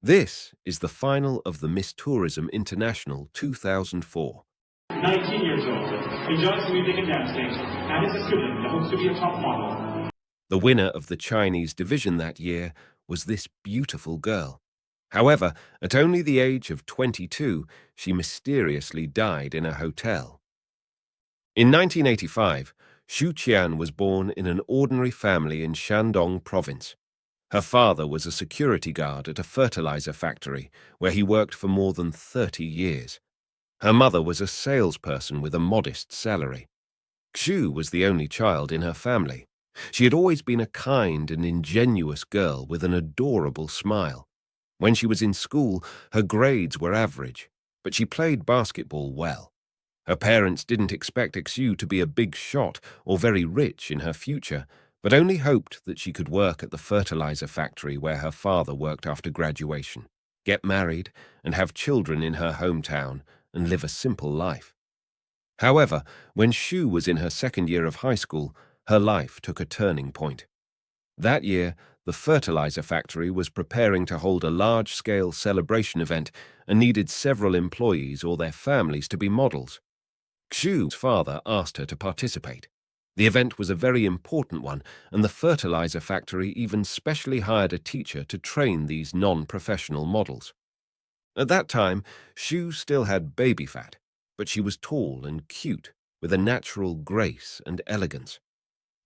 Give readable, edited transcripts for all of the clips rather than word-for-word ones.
This is the final of the Miss Tourism International 2004. 19 years old, enjoys music and dancing, and is a student that hopes to be a top model. The winner of the Chinese division that year was this beautiful girl. However, at only the age of 22, she mysteriously died in a hotel. In 1985, Qian was born in an ordinary family in Shandong Province. Her father was a security guard at a fertilizer factory where he worked for more than 30 years. Her mother was a salesperson with a modest salary. Xu was the only child in her family. She had always been a kind and ingenuous girl with an adorable smile. When she was in school, her grades were average, but she played basketball well. Her parents didn't expect Xu to be a big shot or very rich in her future, but only hoped that she could work at the fertilizer factory where her father worked after graduation, get married, and have children in her hometown and live a simple life. However, when Xu was in her second year of high school, her life took a turning point. That year, the fertilizer factory was preparing to hold a large-scale celebration event and needed several employees or their families to be models. Xu's father asked her to participate. The event was a very important one, and the fertilizer factory even specially hired a teacher to train these non-professional models. At that time, Xu still had baby fat, but she was tall and cute, with a natural grace and elegance.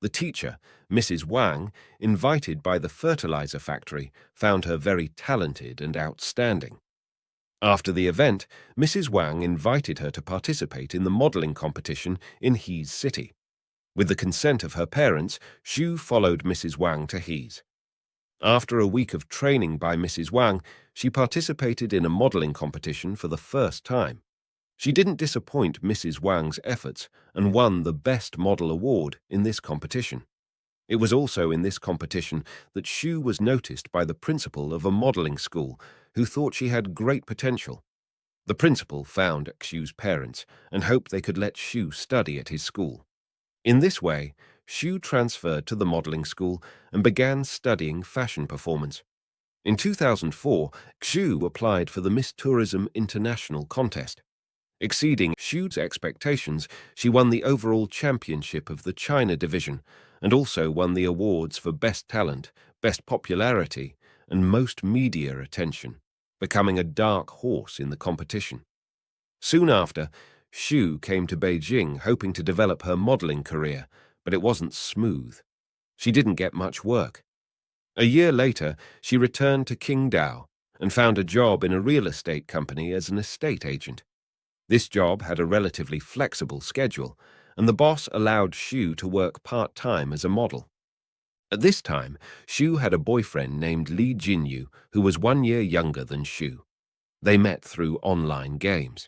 The teacher, Mrs. Wang, invited by the fertilizer factory, found her very talented and outstanding. After the event, Mrs. Wang invited her to participate in the modeling competition in He's city. With the consent of her parents, Xu followed Mrs. Wang to He's. After a week of training by Mrs. Wang, she participated in a modeling competition for the first time. She didn't disappoint Mrs. Wang's efforts and won the Best Model Award in this competition. It was also in this competition that Xu was noticed by the principal of a modeling school who thought she had great potential. The principal found Xu's parents and hoped they could let Xu study at his school. In this way, Xu transferred to the modeling school and began studying fashion performance. In 2004, Xu applied for the Miss Tourism International contest. Exceeding Xu's expectations, she won the overall championship of the China division and also won the awards for Best Talent, Best Popularity, and Most Media Attention, becoming a dark horse in the competition. Soon after, Xu came to Beijing hoping to develop her modeling career, but it wasn't smooth. She didn't get much work. A year later, she returned to Qingdao and found a job in a real estate company as an estate agent. This job had a relatively flexible schedule, and the boss allowed Xu to work part-time as a model. At this time, Xu had a boyfriend named Lijiang, who was 1 year younger than Xu. They met through online games.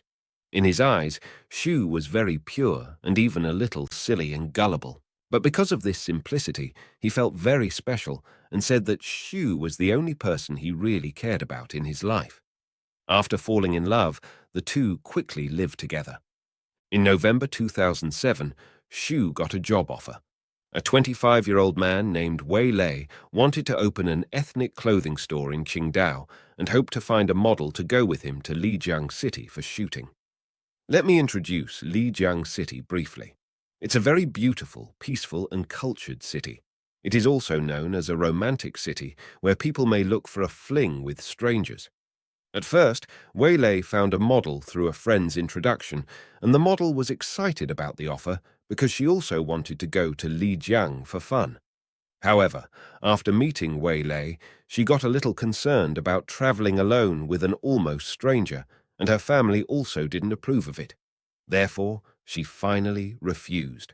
In his eyes, Xu was very pure and even a little silly and gullible. But because of this simplicity, he felt very special and said that Xu was the only person he really cared about in his life. After falling in love, the two quickly lived together. In November 2007, Xu got a job offer. A 25-year-old man named Wei Lei wanted to open an ethnic clothing store in Qingdao and hoped to find a model to go with him to Lijiang city for shooting. Let me introduce Lijiang city briefly. It's a very beautiful, peaceful, and cultured city. It is also known as a romantic city where people may look for a fling with strangers. At first, Wei Lei found a model through a friend's introduction, and the model was excited about the offer because she also wanted to go to Lijiang for fun. However, after meeting Wei Lei, she got a little concerned about traveling alone with an almost stranger, and her family also didn't approve of it. Therefore, she finally refused.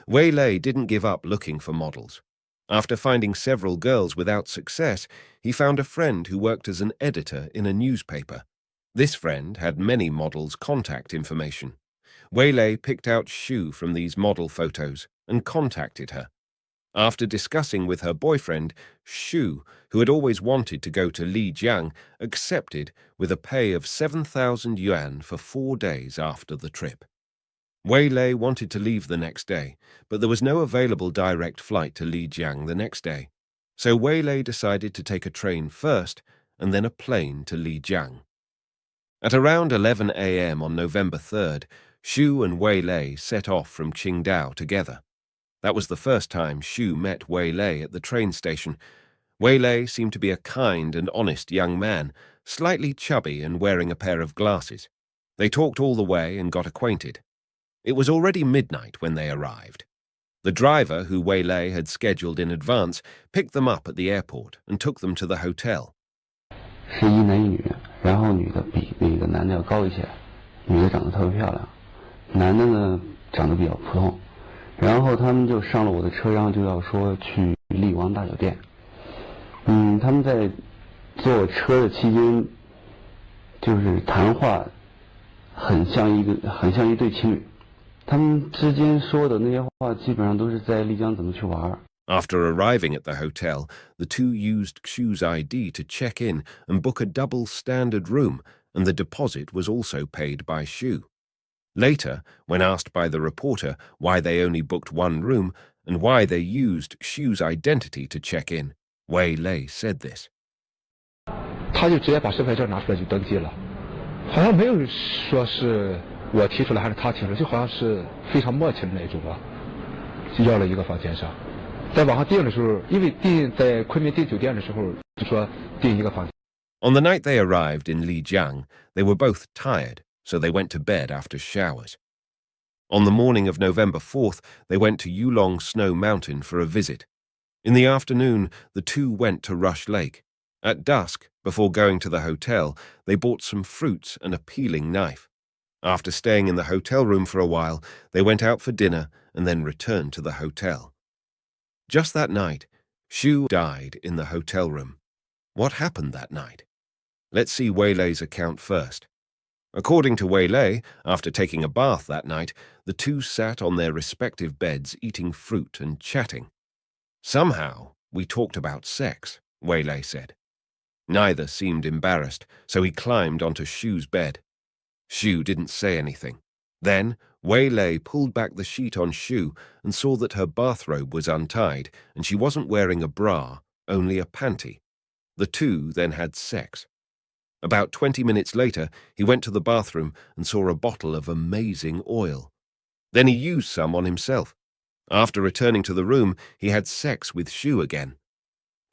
Wei Lei didn't give up looking for models. After finding several girls without success, he found a friend who worked as an editor in a newspaper. This friend had many models' contact information. Wei Lei picked out Xu from these model photos and contacted her. After discussing with her boyfriend, Xu, who had always wanted to go to Lijiang, accepted with a pay of 7,000 yuan for 4 days after the trip. Wei Lei wanted to leave the next day, but there was no available direct flight to Lijiang the next day. So Wei Lei decided to take a train first and then a plane to Lijiang. At around 11 a.m. on November 3rd, Xu and Wei Lei set off from Qingdao together. That was the first time Xu met Wei Lei at the train station. Wei Lei seemed to be a kind and honest young man, slightly chubby and wearing a pair of glasses. They talked all the way and got acquainted. It was already midnight when they arrived. The driver, who Wei Lei had scheduled in advance, picked them up at the airport and took them to the hotel. 是一男一女，然后女的比那个男的要高一些，女的长得特别漂亮，男的呢长得比较普通。然后他们就上了我的车，然后就要说去力王大酒店。他们在坐车的期间，就是谈话，很像一对情侣。他们之间说的那些话，基本上都是在丽江怎么去玩。 After arriving at the hotel, the two used Xu's ID to check in and book a double standard room, and the deposit was also paid by Xu. Later, when asked by the reporter why they only booked one room and why they used Xu's identity to check in, Wei Lei said this. 他就直接把身份证拿出来就登记了，好像没有说是我提出来还是他提出来，就好像是非常默契的那种吧，就要了一个房间上。 在网上订的时候，因为在昆明订酒店的时候，就说订一个房间。 On the night they arrived in Lijiang, they were both tired, so they went to bed after showers. On the morning of November 4th, they went to Yulong Snow Mountain for a visit. In the afternoon, the two went to Rush Lake. At dusk, before going to the hotel, they bought some fruits and a peeling knife. After staying in the hotel room for a while, they went out for dinner and then returned to the hotel. Just that night, Xu died in the hotel room. What happened that night? Let's see Wei Lei's account first. According to Wei Lei, after taking a bath that night, the two sat on their respective beds eating fruit and chatting. Somehow, we talked about sex, Wei Lei said. Neither seemed embarrassed, so he climbed onto Xu's bed. Xu didn't say anything. Then, Wei Lei pulled back the sheet on Xu and saw that her bathrobe was untied and she wasn't wearing a bra, only a panty. The two then had sex. About 20 minutes later, he went to the bathroom and saw a bottle of amazing oil. Then he used some on himself. After returning to the room, he had sex with Xu again.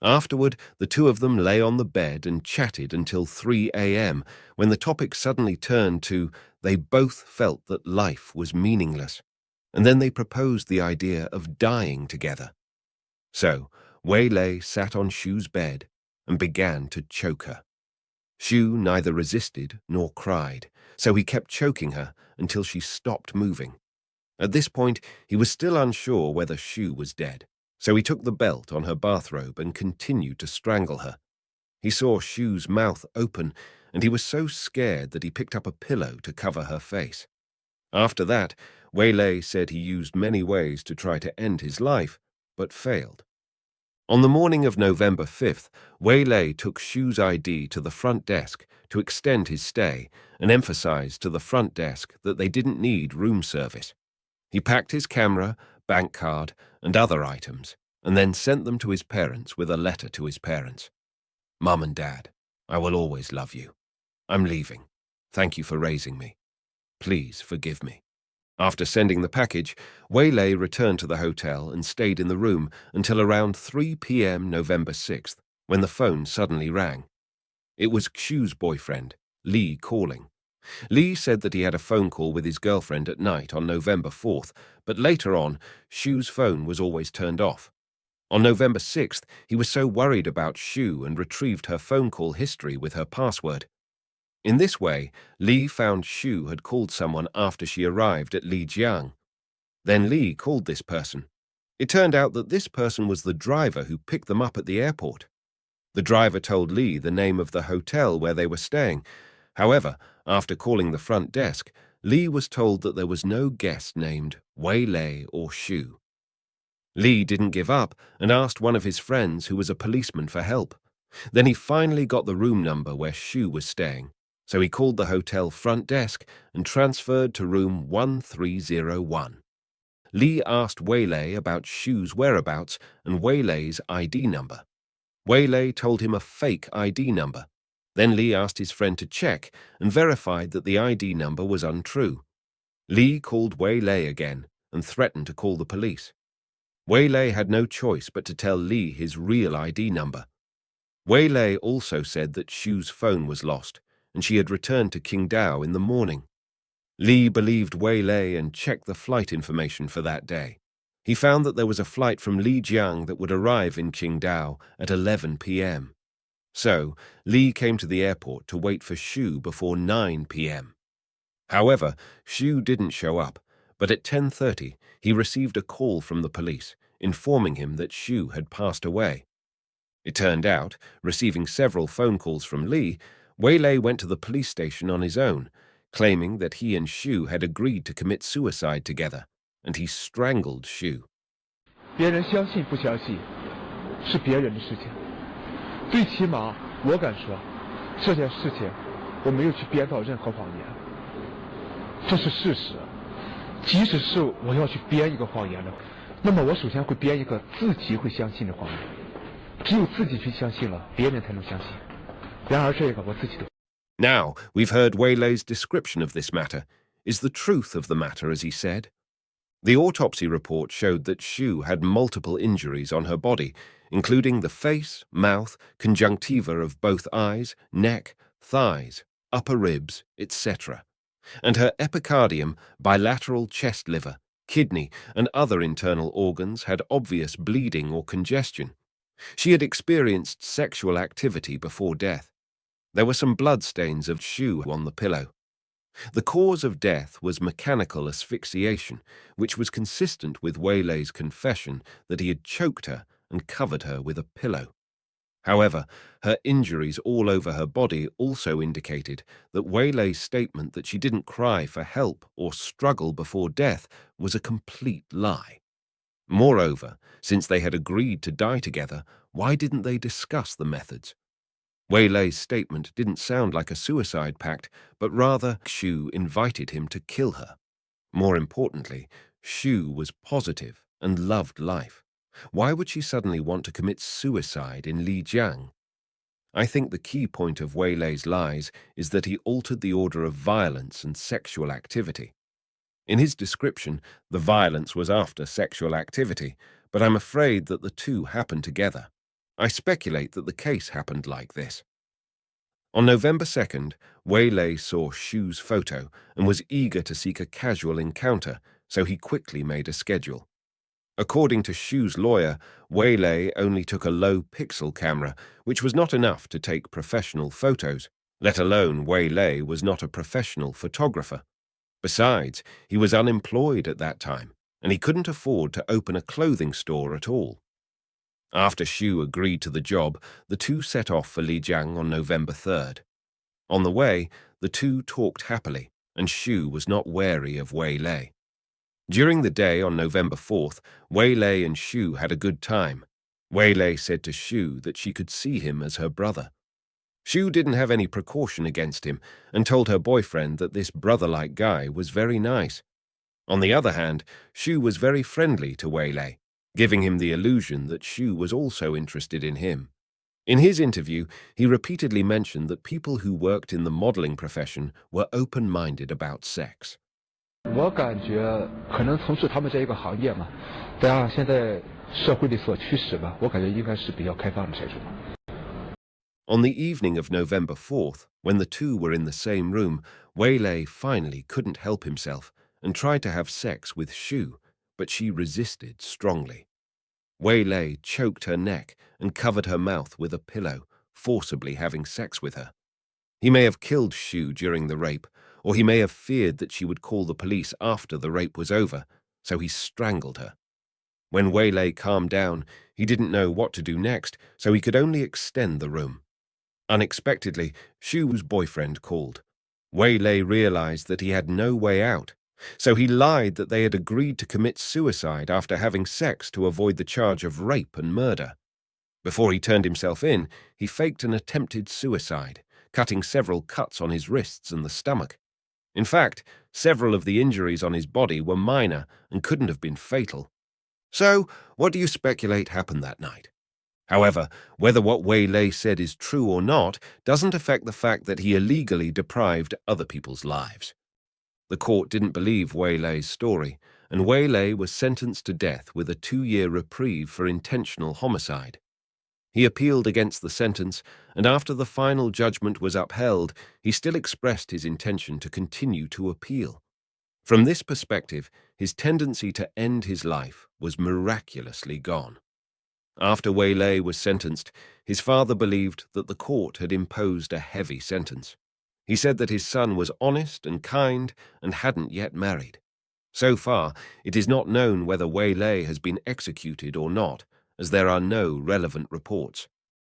Afterward, the two of them lay on the bed and chatted until 3 a.m., when the topic suddenly turned to they both felt that life was meaningless, and then they proposed the idea of dying together. So, Wei Lei sat on Xu's bed and began to choke her. Xu neither resisted nor cried, so he kept choking her until she stopped moving. At this point, he was still unsure whether Xu was dead, so he took the belt on her bathrobe and continued to strangle her. He saw Xu's mouth open, and he was so scared that he picked up a pillow to cover her face. After that, Wei Lei said he used many ways to try to end his life, but failed. On the morning of November 5th, Wei Lei took Xu's ID to the front desk to extend his stay and emphasized to the front desk that they didn't need room service. He packed his camera, bank card, and other items, and then sent them to his parents with a letter to his parents. Mum and Dad, I will always love you. I'm leaving. Thank you for raising me. Please forgive me. After sending the package, Wei Lei returned to the hotel and stayed in the room until around 3 p.m. November 6th, when the phone suddenly rang. It was Xu's boyfriend, Li, calling. Li said that he had a phone call with his girlfriend at night on November 4th, but later on, Xu's phone was always turned off. On November 6th, he was so worried about Xu and retrieved her phone call history with her password. In this way, Li found Xu had called someone after she arrived at Lijiang. Then Li called this person. It turned out that this person was the driver who picked them up at the airport. The driver told Li the name of the hotel where they were staying. However, after calling the front desk, Li was told that there was no guest named Wei Lei or Xu. Li didn't give up and asked one of his friends who was a policeman for help. Then he finally got the room number where Xu was staying, so he called the hotel front desk and transferred to room 1301. Li asked Wei Lei about Xu's whereabouts and Wei Lei's ID number. Wei Lei told him a fake ID number, Then Li asked his friend to check and verified that the ID number was untrue. Li called Wei Lei again and threatened to call the police. Wei Lei had no choice but to tell Li his real ID number. Wei Lei also said that Xu's phone was lost and she had returned to Qingdao in the morning. Li believed Wei Lei and checked the flight information for that day. He found that there was a flight from Lijiang that would arrive in Qingdao at 11 p.m. So, Li came to the airport to wait for Xu before 9 p.m. However, Xu didn't show up, but at 10:30 he received a call from the police informing him that Xu had passed away. It turned out, receiving several phone calls from Li, Wei Lei went to the police station on his own, claiming that he and Xu had agreed to commit suicide together, and he strangled Xu. 别人相信不相信是别人的事情，最起码我敢说，这件事情我没有去编造任何谎言，这是事实。即使是我要去编一个谎言呢，那么我首先会编一个自己会相信的谎言，只有自己去相信了，别人才能相信。然而这个我自己都。 Now, we've heard Wei Lei's description of this matter. Is the truth of the matter as he said? The autopsy report showed that Xu had multiple injuries on her body, including the face, mouth, conjunctiva of both eyes, neck, thighs, upper ribs, etc. And her epicardium, bilateral chest liver, kidney, and other internal organs had obvious bleeding or congestion. She had experienced sexual activity before death. There were some bloodstains of Xu on the pillow. The cause of death was mechanical asphyxiation, which was consistent with Wei Lei's confession that he had choked her and covered her with a pillow. However, her injuries all over her body also indicated that Wei Lei's statement that she didn't cry for help or struggle before death was a complete lie. Moreover, since they had agreed to die together, why didn't they discuss the methods? Wei Lei's statement didn't sound like a suicide pact, but rather Xu invited him to kill her. More importantly, Xu was positive and loved life. Why would she suddenly want to commit suicide in Lijiang? I think the key point of Wei Lei's lies is that he altered the order of violence and sexual activity. In his description, the violence was after sexual activity, but I'm afraid that the two happened together. I speculate that the case happened like this. On November 2nd, Wei Lei saw Xu's photo and was eager to seek a casual encounter, so he quickly made a schedule. According to Xu's lawyer, Wei Lei only took a low-pixel camera, which was not enough to take professional photos, let alone Wei Lei was not a professional photographer. Besides, he was unemployed at that time, and he couldn't afford to open a clothing store at all. After Xu agreed to the job, the two set off for Lijiang on November 3rd. On the way, the two talked happily, and Xu was not wary of Wei Lei. During the day on November 4th, Wei Lei and Xu had a good time. Wei Lei said to Xu that she could see him as her brother. Xu didn't have any precaution against him and told her boyfriend that this brother-like guy was very nice. On the other hand, Xu was very friendly to Wei Lei, giving him the illusion that Xu was also interested in him. In his interview, he repeatedly mentioned that people who worked in the modeling profession were open-minded about sex. 我感觉可能从事他们这一个行业嘛，加上现在社会的所趋势吧，我感觉应该是比较开放的这种。 On the evening of November 4th, when the two were in the same room, Wei Lei finally couldn't help himself and tried to have sex with Xu, but she resisted strongly. Wei Lei choked her neck and covered her mouth with a pillow, forcibly having sex with her. He may have killed Xu during the rape, or he may have feared that she would call the police after the rape was over, so he strangled her. When Wei Lei calmed down, he didn't know what to do next, so he could only extend the room. Unexpectedly, Xu's boyfriend called. Wei Lei realized that he had no way out, so he lied that they had agreed to commit suicide after having sex to avoid the charge of rape and murder. Before he turned himself in, he faked an attempted suicide, cutting several cuts on his wrists and the stomach. In fact, several of the injuries on his body were minor and couldn't have been fatal. So, what do you speculate happened that night? However, whether what Wei Lei said is true or not doesn't affect the fact that he illegally deprived other people's lives. The court didn't believe Wei Lei's story, and Wei Lei was sentenced to death with a 2-year reprieve for intentional homicide. He appealed against the sentence, and after the final judgment was upheld, he still expressed his intention to continue to appeal. From this perspective, his tendency to end his life was miraculously gone. After Wei Lei was sentenced, his father believed that the court had imposed a heavy sentence. He said that his son was honest and kind and hadn't yet married. So far, it is not known whether Wei Lei has been executed or not, as there are no relevant reports.